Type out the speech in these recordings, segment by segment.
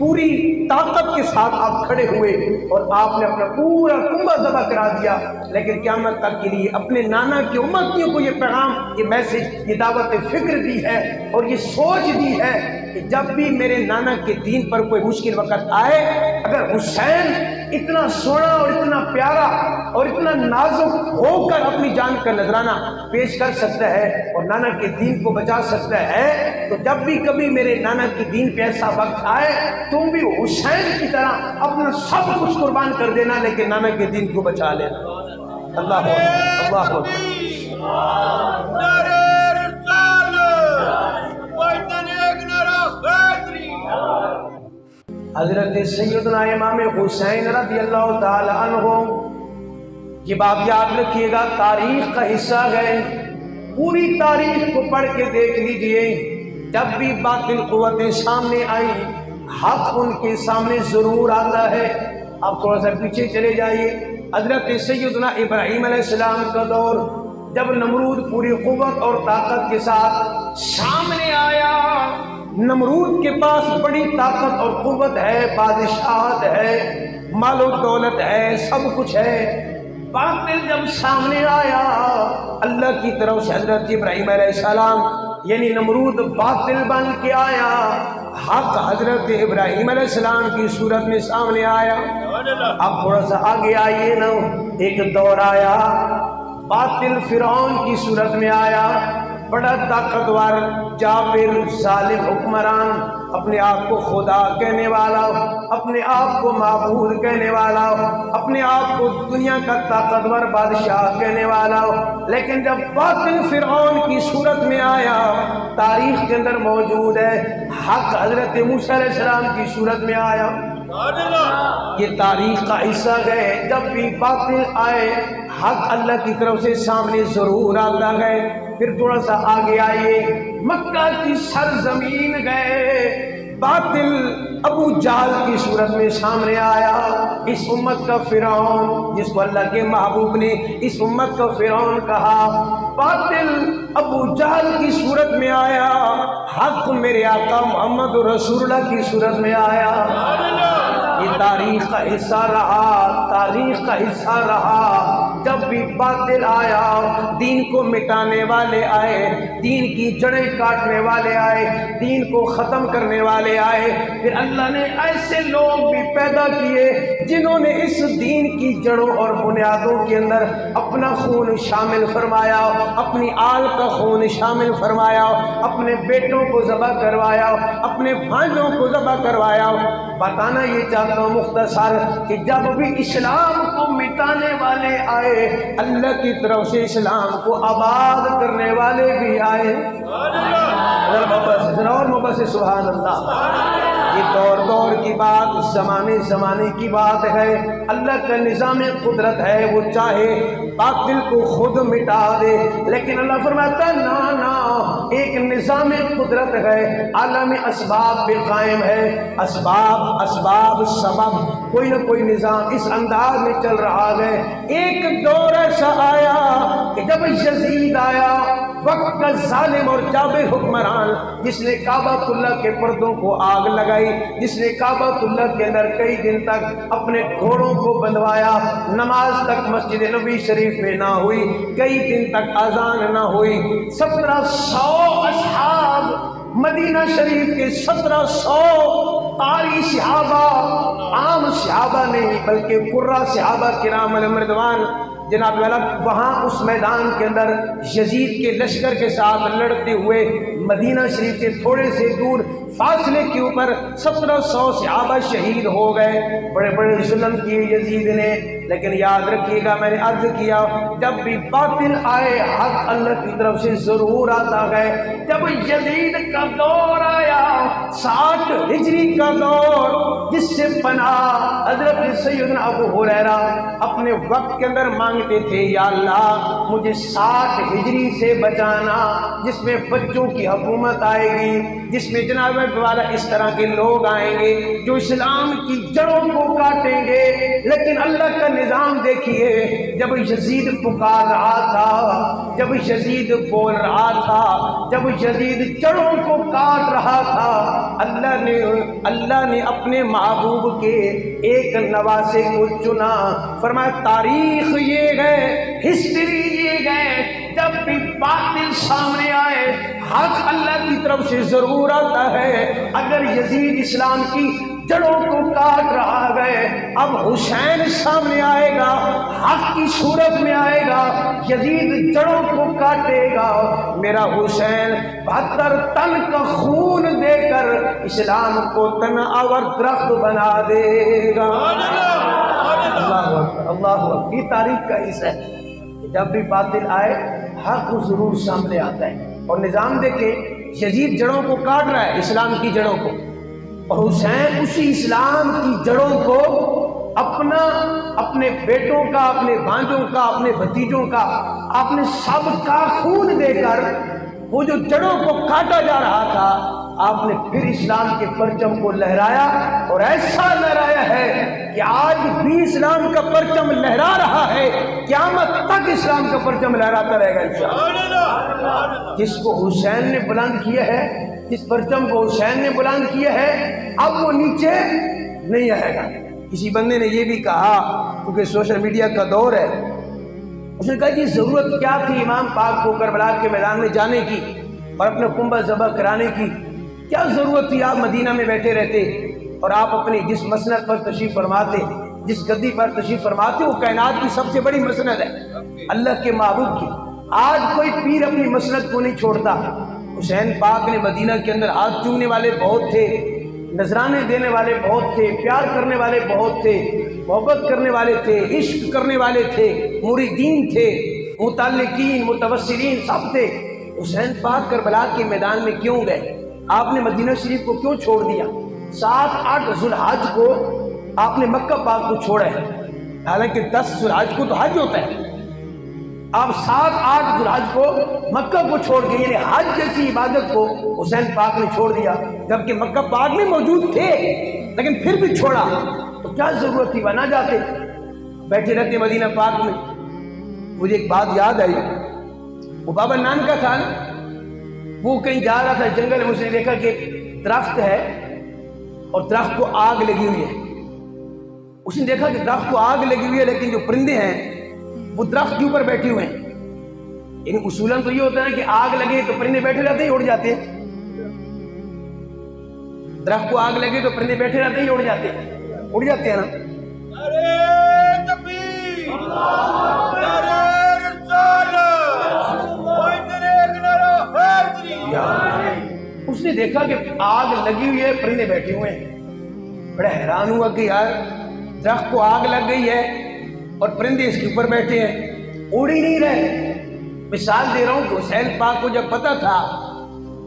پوری طاقت کے ساتھ آپ کھڑے ہوئے اور آپ نے اپنا پورا کنبہ ذبح کرا دیا، لیکن قیامت تک کے لیے اپنے نانا کی امتیوں کو یہ پیغام، یہ میسج، یہ دعوت فکر دی ہے اور یہ سوچ دی ہے کہ جب بھی میرے نانا کے دین پر کوئی مشکل وقت آئے، اگر حسین اتنا سونا اور اتنا پیارا اور اتنا نازک ہو کر اپنی جان کا نذرانہ پیش کر سکتا ہے اور نانا کے دین کو بچا سکتا ہے، تو جب بھی کبھی میرے نانا کے دین پہ ایسا وقت آئے تم بھی حسین کی طرح اپنا سب کچھ قربان کر دینا، لیکن نانا کے دین کو بچا لینا۔ اللہ اللہ حضرت سیدنا امام حسین رضی اللہ تعالی عنہ، یہ بات یاد رکھیے گا، تاریخ کا حصہ ہے، پوری تاریخ کو پڑھ کے دیکھ لیجئے، جب بھی باطل قوتیں سامنے آئی حق ان کے سامنے ضرور آتا ہے۔ آپ تھوڑا سا پیچھے چلے جائیے، حضرت سیدنا ابراہیم علیہ السلام کا دور، جب نمرود پوری قوت اور طاقت کے ساتھ سامنے آیا، نمرود کے پاس بڑی طاقت اور قوت ہے، بادشاہت ہے، مال و دولت ہے، سب کچھ ہے، باطل جب سامنے آیا اللہ کی طرف سے حضرت ابراہیم علیہ السلام یعنی نمرود باطل بن کے آیا، حق حضرت ابراہیم علیہ السلام کی صورت میں سامنے آیا۔ اب تھوڑا سا آگے آئیے نا، ایک دور آیا باطل فرعون کی صورت میں آیا، بڑا طاقتور جابر ظالم حکمران، اپنے آپ کو خدا کہنے والا، اپنے آپ کو معبود کہنے والا، اپنے آپ کو دنیا کا طاقتور بادشاہ کہنے والا، لیکن جب باطل فرعون کی صورت میں آیا، تاریخ کے اندر موجود ہے، حق حضرت موسیٰ علیہ السلام کی صورت میں آیا۔ یہ تاریخ کا حصہ ہے، جب بھی باطل آئے حق اللہ کی طرف سے سامنے ضرور آتا ہے۔ پھر تھوڑا سا آگے آئیے، مکہ کی سرزمین گئے، باطل ابو جہل کی صورت میں سامنے آیا، اس امت کا فرعون جس کو اللہ کے محبوب نے اس امت کا فرعون کہا، باطل ابو جہل کی صورت میں آیا، حق میرے آقا محمد رسول اللہ کی صورت میں آیا۔ یہ تاریخ کا حصہ رہا، تاریخ کا حصہ رہا، جب بھی باطل آیا، دین کو مٹانے والے آئے، دین کی جڑیں کاٹنے والے آئے، دین کو ختم کرنے والے آئے، پھر اللہ نے ایسے لوگ بھی پیدا کیے جنہوں نے اس دین کی جڑوں اور بنیادوں کے اندر اپنا خون شامل فرمایا، اپنی آل کا خون شامل فرمایا، اپنے بیٹوں کو ذبح کروایا، اپنے بھائیوں کو ذبح کروایا۔ بتانا یہ چاہتا ہوں مختصر کہ جب بھی اسلام کو مٹانے والے آئے، اللہ کی طرف سے اسلام کو آباد کرنے والے بھی آئے۔ اور محبت سے سبحان اللہ۔ یہ دور دور کی بات، زمانے زمانے کی بات ہے، اللہ کا نظام قدرت ہے، وہ چاہے باطل کو خود مٹا دے، لیکن اللہ فرماتا ہے نا نا، ایک نظام قدرت ہے، عالم اسباب پہ قائم ہے، اسباب سبب، کوئی نہ کوئی نظام اس انداز میں چل رہا ہے۔ ایک دور ایسا آیا کہ جب یزید آیا، وقت کا ظالم اور جابر حکمران، جس نے کعبۃ اللہ کے پردوں کو آگ لگائی، جس نے کعبۃ اللہ کے اندر کئی دن تک اپنے گھوڑوں کو بندھوایا، نماز تک مسجد نبوی شریف میں نہ ہوئی، کئی دن تک اذان نہ ہوئی، 1700 اصحاب مدینہ شریف کے 1700 قاری صحابہ، عام صحابہ نہیں بلکہ قرہ صحابہ کرام علیہم رضوان، جناب والا وہاں اس میدان کے اندر یزید کے لشکر کے ساتھ لڑتے ہوئے مدینہ شریف سے تھوڑے سے دور فاصلے کے اوپر 1700 صحابہ شہید ہو گئے۔ بڑے بڑے ظلم کیے یزید نے، لیکن یاد رکھیے گا میں نے عرض کیا، جب بھی باطل آئے حق اللہ کی طرف سے ضرور آتا ہے۔ جب یزید کا دور آیا، 60 ہجری کا دور، جس سے پناہ حضرت سیدنا ابو ہریرہ اپنے وقت کے اندر مانگتے تھے، یا اللہ مجھے 60 ہجری سے بچانا، جس میں بچوں کی حکومت آئے گی، جس میں جناب والا اس طرح کے لوگ آئیں گے جو اسلام کی جڑوں کو کاٹیں گے۔ لیکن اللہ کا نظام دیکھیے، جب یزید پکار رہا تھا، جب یزید بول رہا تھا، جب یزید جڑوں کو کاٹ رہا تھا، اللہ نے اپنے محبوب کے ایک نواسے کو چنا. فرمایا تاریخ یہ ہے، ہسٹری یہ ہے، جب بھی باطل سامنے آئے حق اللہ کی طرف سے ضرور آتا ہے. اگر یزید اسلام کی جڑوں کو کاٹ رہا ہے، اب حسین سامنے آئے گا، حق کی صورت میں آئے گا، یزید جڑوں کو کاٹے گا، میرا حسین 72 تن کا خون دے کر اسلام کو تناور درخت بنا دے گا. اللہ اکبر، اللہ اکبر. یہ تاریخ کا حصہ ہے. جب بھی باطل آئے حق ضرور سامنے آتا ہے. اور نظام دیکھیں، یزید جڑوں کو کاٹ رہا ہے، اسلام کی جڑوں کو، اور حسین اسی اسلام کی جڑوں کو اپنے بیٹوں کا، اپنے بھانجوں کا، اپنے بھتیجوں کا، اپنے سب کا خون دے کر وہ جو جڑوں کو کاٹا جا رہا تھا، آپ نے پھر اسلام کے پرچم کو لہرایا، اور ایسا لہرایا ہے کہ آج بھی اسلام کا پرچم لہرا رہا ہے، قیامت تک اسلام کا پرچم لہراتا رہے گا انشاءاللہ. جس کو حسین نے بلند کیا ہے، جس پرچم کو حسین نے بلند کیا ہے، اب وہ نیچے نہیں آئے گا. کسی بندے نے یہ بھی کہا، کیونکہ سوشل میڈیا کا دور ہے، اس نے کہا کہ ضرورت کیا تھی امام پاک کو کربلا کے میدان میں جانے کی اور اپنا کنبہ ذبح کرانے کی؟ کیا ضرورت تھی؟ آپ مدینہ میں بیٹھے رہتے اور آپ اپنی جس مسند پر تشریف فرماتے، جس گدی پر تشریف فرماتے، وہ کائنات کی سب سے بڑی مسند ہے، اللہ کے محبوب کی. آج کوئی پیر اپنی مسند کو نہیں چھوڑتا. حسین پاک نے مدینہ کے اندر ہاتھ چومنے والے بہت تھے، نذرانے دینے والے بہت تھے، پیار کرنے والے بہت تھے، محبت کرنے والے تھے، عشق کرنے والے تھے، مریدین تھے، متعلقین، متوسلین سب تھے. حسین پاک کربلا کے میدان میں کیوں گئے؟ آپ نے مدینہ شریف کو کیوں چھوڑ دیا؟ 7-8 ذوالحج کو آپ نے مکہ پاک کو چھوڑا ہے، حالانکہ 10 ذوالحج کو تو حج ہوتا ہے. آپ 7-8 ذوالحج کو مکہ کو چھوڑ کے، یعنی حج جیسی عبادت کو حسین پاک نے چھوڑ دیا، جبکہ مکہ پاک میں موجود تھے لیکن پھر بھی چھوڑا. تو کیا ضرورت تھی؟ نہ جاتے، بیٹھے رہتے مدینہ پاک میں. مجھے ایک بات یاد آئی، وہ بابا نان کا تھا، وہ کہیں جا رہا تھا جنگل میں، اس نے دیکھا کہ درخت ہے اور درخت کو آگ لگی ہوئی ہے. اس نے دیکھا کہ درخت کو آگ لگی ہوئی ہے، لیکن جو پرندے ہیں وہ درخت کے اوپر بیٹھے ہوئے ہیں. یعنی اصولاً تو یہ ہوتا ہے کہ آگ لگے تو پرندے بیٹھے رہتے ہیں، اڑ جاتے ہیں. درخت کو آگ لگے تو پرندے بیٹھے رہتے ہیں، اڑ جاتے ہیں، اڑ جاتے ہیں نا. اس نے دیکھا کہ آگ لگی ہوئی ہے، پرندے بیٹھے ہوئے ہیں. بڑا حیران ہوا کہ یار درخت کو آگ لگ گئی ہے اور پرندے اس کے اوپر بیٹھے ہیں، اڑ ہی نہیں رہے. مثال دے رہا ہوں کہ حسین پاک کو جب پتا تھا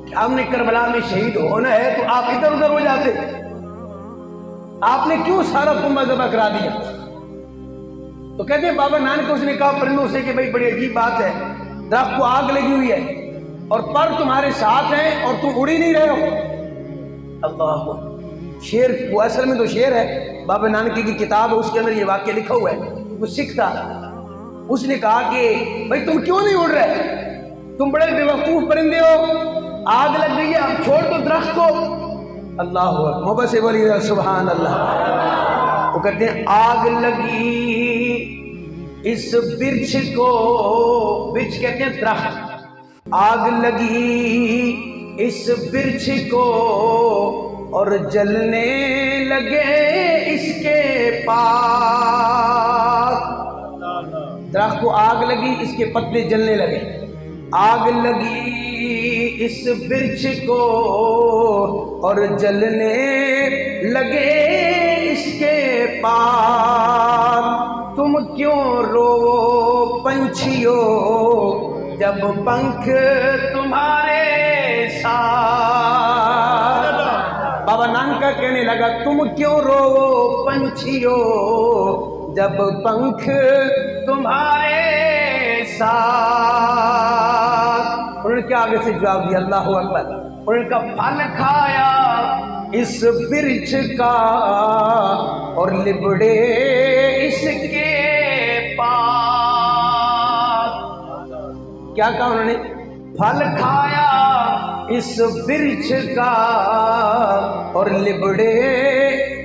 کہ ہم نے کربلا میں شہید ہونا ہے تو آپ ادھر ادھر ہو جاتے. آپ نے کیوں سارا کنبہ ذبح کرا دیا؟ تو کہتے ہیں بابا نانک اس نے کہا پرندوں سے کہ بھائی بڑی عجیب بات ہے، درخت کو آگ لگی ہوئی ہے اور پر تمہارے ساتھ ہیں اور تم اڑ ہی نہیں رہے ہو. اللہ شیر، وہ اصل میں تو شیر ہے، بابا نانک کی کتاب ہے، اس کے اندر یہ واقعہ لکھا ہوا ہے. وہ سکھ تھا، اس نے کہا کہ بھائی تم کیوں نہیں اڑ رہے؟ تم بڑے بے وقوف پرندے ہو، آگ لگ گئی ہے، اب چھوڑ دو درخت کو. اللہ محبت سے بولیے سبحان اللہ. وہ کہتے ہیں آگ لگی اس برچھ کو، برچھ کہتے ہیں درخت، آگ لگی اس برچھ کو اور جلنے لگے اس کے پاس. درخت کو آگ لگی، اس کے پتے جلنے لگے. آگ لگی اس برچھ کو اور جلنے لگے اس کے پاس. تم کیوں رو پنچھیو جب پنکھ تمہارے ساتھ. بابا نانکا کہنے لگا تم کیوں رو پنچھیو جب پنکھ تمہارے ساتھ. انہوں نے کیا آگے سے جواب دیا؟ اللہ اکبر. انہوں نے کہا پھل کھایا اس برچھ کا اور لبڑے اس کے پاس. کیا کہا انہوں نے؟ پھل کھایا اس برچھ کا اور لبڑے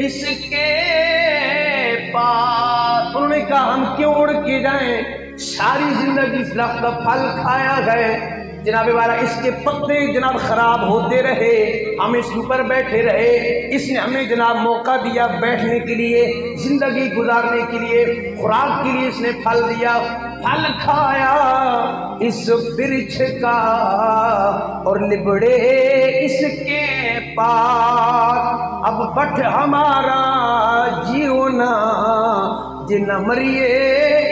اس کے پاس. انہوں نے کہا ہم کیوں اڑ کے جائیں، ساری زندگی اس درخت کا پھل کھایا گئے جناب والا، اس کے پتے جناب خراب ہوتے رہے، ہم اس کے اوپر بیٹھے رہے، اس نے ہمیں جناب موقع دیا بیٹھنے کے لیے، زندگی گزارنے کے لیے، خوراک کے لیے اس نے پھل دیا. پھل کھایا اس برچھ کا اور لبڑے اس کے پاس. اب بٹ ہمارا جیونا جن مریے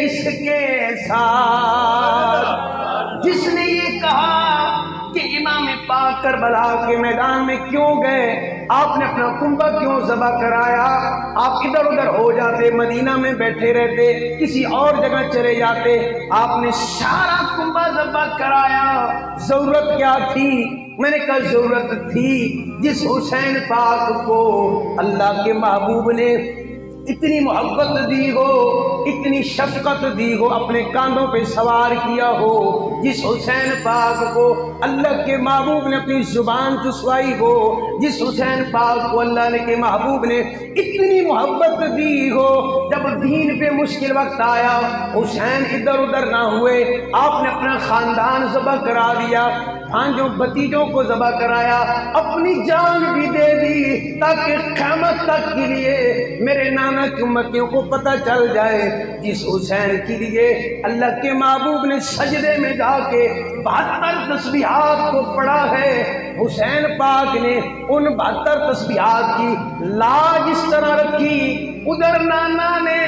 اس کے ساتھ. جس نے یہ کہا کہ امام پاک کربلا کے میدان میں کیوں گئے، آپ نے اپنا کنبہ کیوں ذبح کرایا، آپ ادھر ادھر ہو جاتے، مدینہ میں بیٹھے رہتے، کسی اور جگہ چلے جاتے، آپ نے سارا کنبہ ذبح کرایا. ضرورت کیا تھی؟ میں نے کہا ضرورت تھی جس حسین پاک کو اللہ کے محبوب نے اتنی محبت دی ہو، اتنی شفقت دی ہو، اپنے کاندھوں پہ سوار کیا ہو، جس حسین پاک کو اللہ کے محبوب نے اپنی زبان چسوائی ہو، جس حسین پاک کو اللہ کے محبوب نے اتنی محبت دی ہو. جب دین پہ مشکل وقت آیا، حسین ادھر ادھر نہ ہوئے، آپ نے اپنا خاندان ذبح کرا دیا، بھانجوں بھتیجوں کو ذبح کرایا، اپنی جان بھی دے دی تاکہ قیامت تک کے لیے میرے نانا کی امتیوں کو پتہ چل جائے جس حسین کے لیے اللہ کے محبوب نے سجدے میں جا کے 72 تسبیحات کو پڑھا ہے. حسین پاک نے ان 72 تسبیحات کی لاج اس طرح رکھی، ادھر نانا نے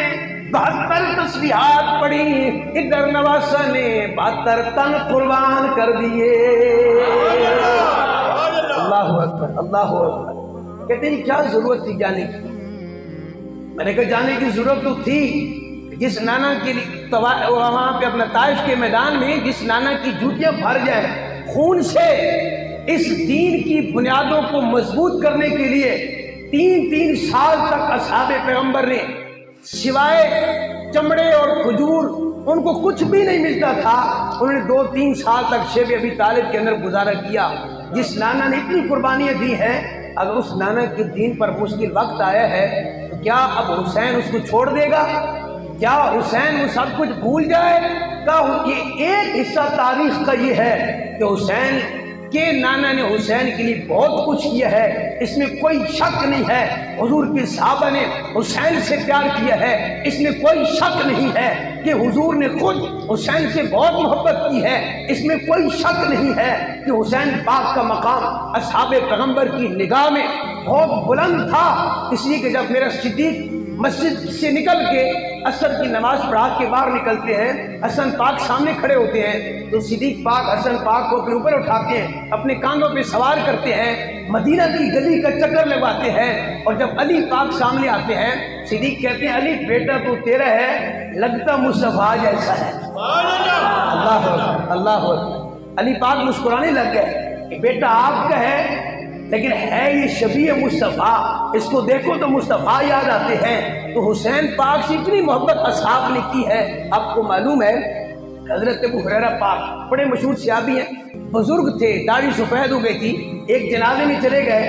72 تسبیحات پڑھی، ادھر نواسا نے 72 تن قربان کر دیے. اللہ اکبر اللہ اکبر. کہتے ہیں کیا ضرورت تھی جانے کی؟ میں نے کہا جانے کی ضرورت تو تھی. جس نانا کے لیے وہاں پہ اپنا طائف کے میدان میں جس نانا کی جوتیاں بھر جائیں خون سے، اس دین کی بنیادوں کو مضبوط کرنے کے لیے 3 سال تک اصحاب پیغمبر نے سوائے چمڑے اور کھجور ان کو کچھ بھی نہیں ملتا تھا، انہوں نے 2-3 سال تک شیب ابی طالب کے اندر گزارا کیا. جس نانا نے اتنی قربانیاں دی ہیں، اگر اس نانا کے دین پر مشکل وقت آیا ہے تو کیا اب حسین اس کو چھوڑ دے گا؟ کیا حسین وہ سب کچھ بھول جائے گا؟ یہ ایک حصہ تاریخ کا یہ ہے کہ حسین کہ نانا نے حسین کے لیے بہت کچھ کیا ہے، اس میں کوئی شک نہیں ہے. حضور کے صحابہ نے حسین سے پیار کیا ہے، اس میں کوئی شک نہیں ہے کہ حضور نے خود حسین سے بہت محبت کی ہے، اس میں کوئی شک نہیں ہے کہ حسین پاک کا مقام اصحاب پیغمبر کی نگاہ میں بہت بلند تھا. اس لیے کہ جب میرا صدیق مسجد سے نکل کے عصر کی نماز پڑھا کے باہر نکلتے ہیں، حسن پاک سامنے کھڑے ہوتے ہیں تو صدیق پاک حسن پاک کو اپنے اوپر اٹھاتے ہیں، اپنے کاندھوں پہ سوار کرتے ہیں، مدینہ کی گلی کا چکر لگواتے ہیں. اور جب علی پاک سامنے آتے ہیں، صدیق کہتے ہیں علی بیٹا تو تیرا ہے، لگتا مصطفیٰ جیسا ہے. اللہ اکبر اللہ اکبر. علی پاک مسکرانے لگ گئے کہ بیٹا آپ کا ہے لیکن ہے یہ شبیہ مصطفیٰ، اس کو دیکھو تو مصطفیٰ یاد آتے ہیں. تو حسین پاک سے اتنی محبت اصحاب نے کی ہے. آپ کو معلوم ہے حضرت ابو ہریرہ پاک بڑے مشہور صحابی ہیں، بزرگ تھے، داڑھی سفید ہو گئی تھی، ایک جنازے میں چلے گئے،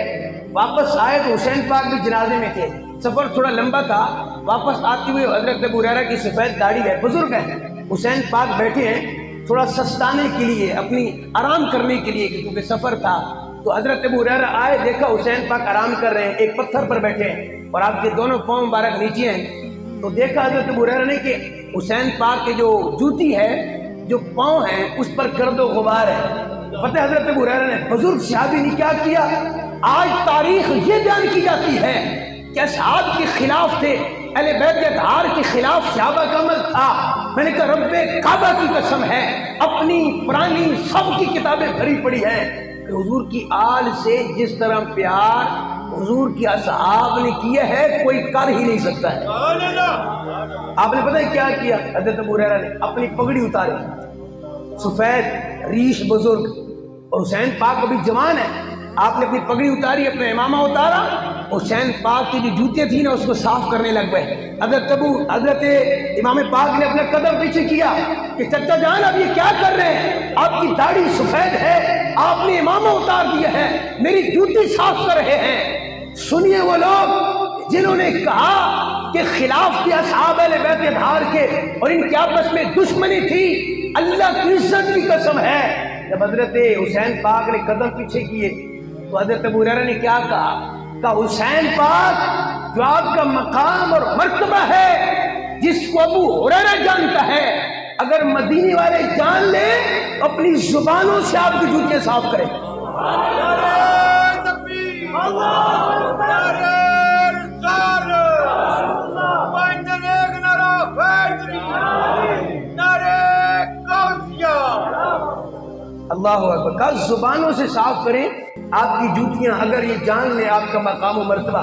واپس آئے تو حسین پاک بھی جنازے میں تھے. سفر تھوڑا لمبا تھا، واپس آتے ہوئے حضرت ابو ہریرہ کی سفید داڑھی ہے، بزرگ ہیں، حسین پاک بیٹھے ہیں تھوڑا سستانے کے لیے، اپنی آرام کرنے کے لیے کیونکہ سفر تھا. تو حضرت ابو ہریرہ آئے، دیکھا حسین پاک آرام کر رہے ہیں، ایک پتھر پر بیٹھے ہیں اور آپ کے دونوں پاؤں مبارک نیچے ہیں. تو دیکھا حضرت ابو ہریرہ نے کہ حسین پاک کے جو جوتی ہے، جو پاؤں ہیں، اس پر گرد و غبار ہے. پتہ ہے حضرت ابو ہریرہ نے بزرگ صحابی نے کیا کیا؟ آج تاریخ یہ بیان کی جاتی ہے کہ اصحاب کے خلاف تھے، اہل بیت اطہار کے خلاف صحابہ کا عمل تھا. میں نے کہا رب کعبہ کی قسم ہے، اپنی پرانی سب کی کتابیں بھری پڑی ہیں کہ حضور کی آل سے جس طرح پیار حضور کی اصحاب نے کیا ہے کوئی کر ہی نہیں سکتا ہے. آپ نے پتہ ہے کیا کیا؟ حضرت ابو ہریرہ نے اپنی پگڑی اتاری، سفید ریش بزرگ، اور حسین پاک ابھی جوان ہے، آپ نے اپنی پگڑی اتاری، اپنا امامہ اتارا حسین پاک کی جو جوتیاں تھیں نا اس کو صاف کرنے لگ گئے۔ حضرت امام پاک نے اپنا قدم پیچھے کیا کہ چچا جان اب یہ کیا کر رہے ہیں؟ آپ کی داڑھی سفید ہے، آپ نے امامہ اتار دیا ہے، میری جوتی صاف کر رہے ہیں۔ سنیے وہ لوگ جنہوں نے کہا کہ خلاف کیا اصحاب اہل بیت اطہار کے اور ان کے آپس میں دشمنی تھی، اللہ کی عزت کی قسم ہے جب حضرت حسین پاک نے قدم پیچھے کیے تو حضرت ابو ہریرہ نے کیا کہا حسین پاک جو آپ کا مقام اور مرتبہ ہے جس کو ابو ہریرہ جانتا ہے، اگر مدینے والے جان لیں اپنی زبانوں سے آپ کی جوتیاں صاف کریں۔ اللہ اکبر، کل زبانوں سے صاف کریں آپ کی جوتیاں، اگر یہ جان لیں آپ کا مقام و مرتبہ۔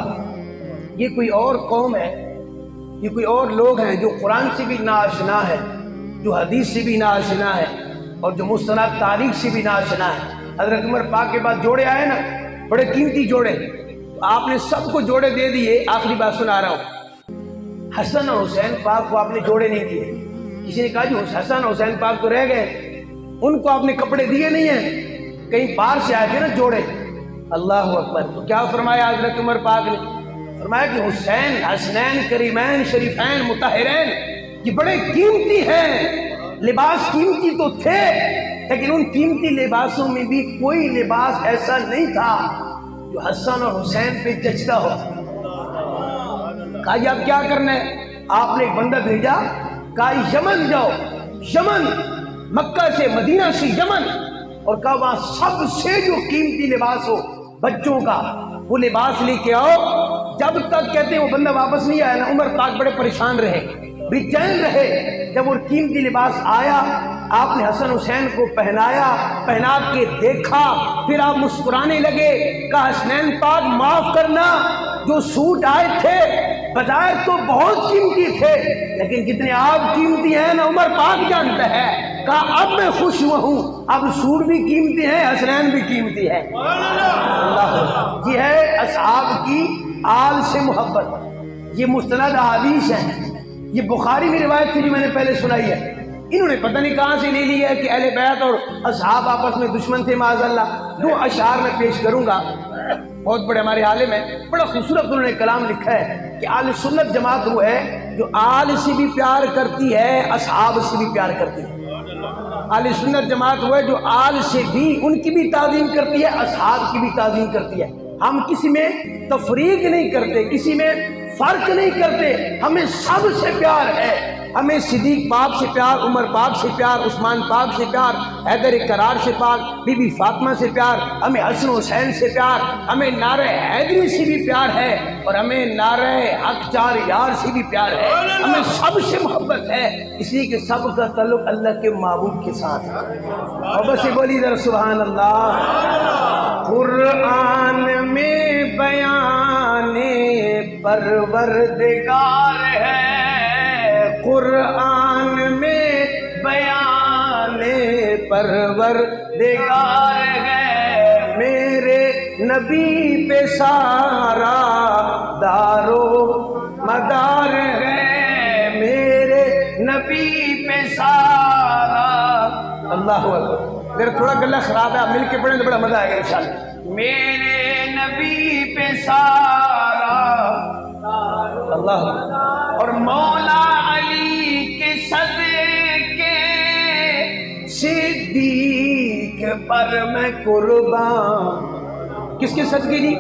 یہ کوئی اور قوم ہے، یہ کوئی اور لوگ ہیں جو قرآن سے بھی ناآشنا ہے، جو حدیث سے بھی ناآشنا ہے اور جو مستند تاریخ سے بھی ناآشنا ہے۔ حضرت عمر پاک کے بعد جوڑے آئے نا، بڑے قیمتی جوڑے، آپ نے سب کو جوڑے دے دیے۔ آخری بات سنا رہا ہوں، حسن اور حسین پاک کو آپ نے جوڑے نہیں دیے۔ کسی نے کہا جی حسن اور حسین پاک تو رہ گئے، ان کو آپ نے کپڑے دیے نہیں ہیں، کہیں باہر سے آئے تھے نا جوڑے۔ اللہ اکبر، تو کیا فرمایا حضرت عمر پاک نے؟ فرمایا کہ حسین حسنین کریمین شریفین مطہرین یہ بڑے قیمتی ہیں، لباس قیمتی تو تھے لیکن ان قیمتی لباسوں میں بھی کوئی لباس ایسا نہیں تھا جو حسن اور حسین پہ جچتا ہو۔ کہا جی اب کیا کرنا ہے؟ آپ نے ایک بندہ بھیجا، کہا یمن جاؤ، یمن، مکہ سے مدینہ سے یمن، اور کہا وہاں سب سے جو قیمتی لباس ہو بچوں کا وہ لباس لے کے آؤ۔ جب تک کہتے ہیں وہ بندہ واپس نہیں آیا نا، عمر پاک بڑے پریشان رہے، بے چین رہے۔ جب وہ قیمتی لباس آیا آپ نے حسن حسین کو پہنایا، پہنا کے دیکھا، پھر آپ مسکرانے لگے، کہا حسنین پاک معاف کرنا، جو سوٹ آئے تھے بظاہر تو بہت قیمتی تھے لیکن کتنے آپ قیمتی ہیں نا عمر پاک جانتا ہے۔ کہا اب میں خوش ہوا ہوں، اب سوٹ بھی قیمتی ہیں، حسنین بھی قیمتی ہے۔ اللہ، یہ ہے اصحاب کی آل سے محبت۔ یہ مستند احادیث ہے، یہ بخاری میں روایت تھی جو میں نے پہلے سنائی ہے۔ انہوں نے پتہ نہیں کہاں سے لے لی ہے کہ اہل بیت اور اصحاب آپس میں دشمن تھے معاذ اللہ۔ دو اشعار میں پیش کروں گا، بہت بڑے ہمارے عالم ہیں، بڑا خوبصورت انہوں نے کلام لکھا ہے کہ اہل سنت جماعت وہ ہے جو آل سے بھی پیار کرتی ہے، اصحاب سے بھی پیار کرتی ہے۔ اہل سنت جماعت وہ ہے جو آل سے بھی ان کی بھی تعظیم کرتی ہے، اصحاب کی بھی تعظیم کرتی ہے۔ ہم کسی میں تفریق نہیں کرتے، کسی میں فرق نہیں کرتے، ہمیں سب سے پیار ہے۔ ہمیں صدیق پاک سے پیار، عمر پاک سے پیار، عثمان پاک سے پیار، حیدر کرار سے پیار، بی بی فاطمہ سے پیار، ہمیں حسن حسین سے پیار، ہمیں نعرہ حیدری سے بھی پیار ہے اور ہمیں نعرہ حق چار یار سے بھی پیار ہے۔ ہمیں سب سے محبت ہے، اس لیے کہ سب کا تعلق اللہ کے معبود کے ساتھ ہے۔ اور بس بولی ذرا سبحان اللہ۔ قرآن میں بیان پروردگار ہے، قرآن میں بیان پروردگار ہے، میرے نبی پہ سارا دارو مدار ہے، میرے نبی پہ سارا۔ اللہ اکبر، میرا تھوڑا گلہ خراب ہے، آپ مل کے پڑھیں تو بڑا مزہ آئے گا انشاءاللہ۔ میرے نبی پہ سارا، اللہ، اور مولا علی کے صدقے صدیق پر میں قربان۔ کس کے صدقے جی؟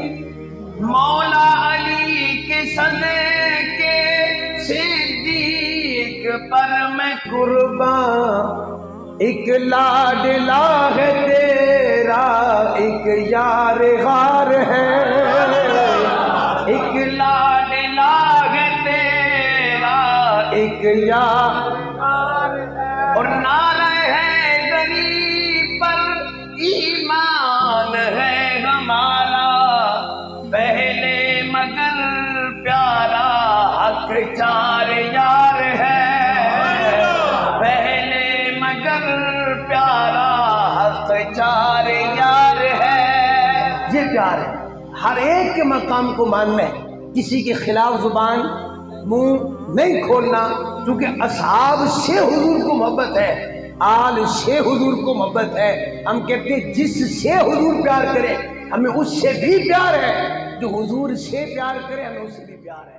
مولا علی کے صدقے صدیق پر میں قربان۔ ایک لاڈلا ہے تیرا، ایک یار غار ہے، ایک لاڈلا ہے تیرا، ایک یار غار ہے، اور نعرہ حیدری پر ایمان ہے ہمارا، پہلے مگر پیارا حق چار یار ہے، پیارا حق چار یار ہے۔ یہ پیار ہے، ہر ایک کے مقام کو ماننا ہے، کسی کے خلاف زبان منہ نہیں کھولنا، کیونکہ اصحاب سے حضور کو محبت ہے، آل سے حضور کو محبت ہے۔ ہم کہتے ہیں جس سے حضور پیار کرے ہمیں اس سے بھی پیار ہے، جو حضور سے پیار کرے ہمیں اس سے بھی پیار ہے۔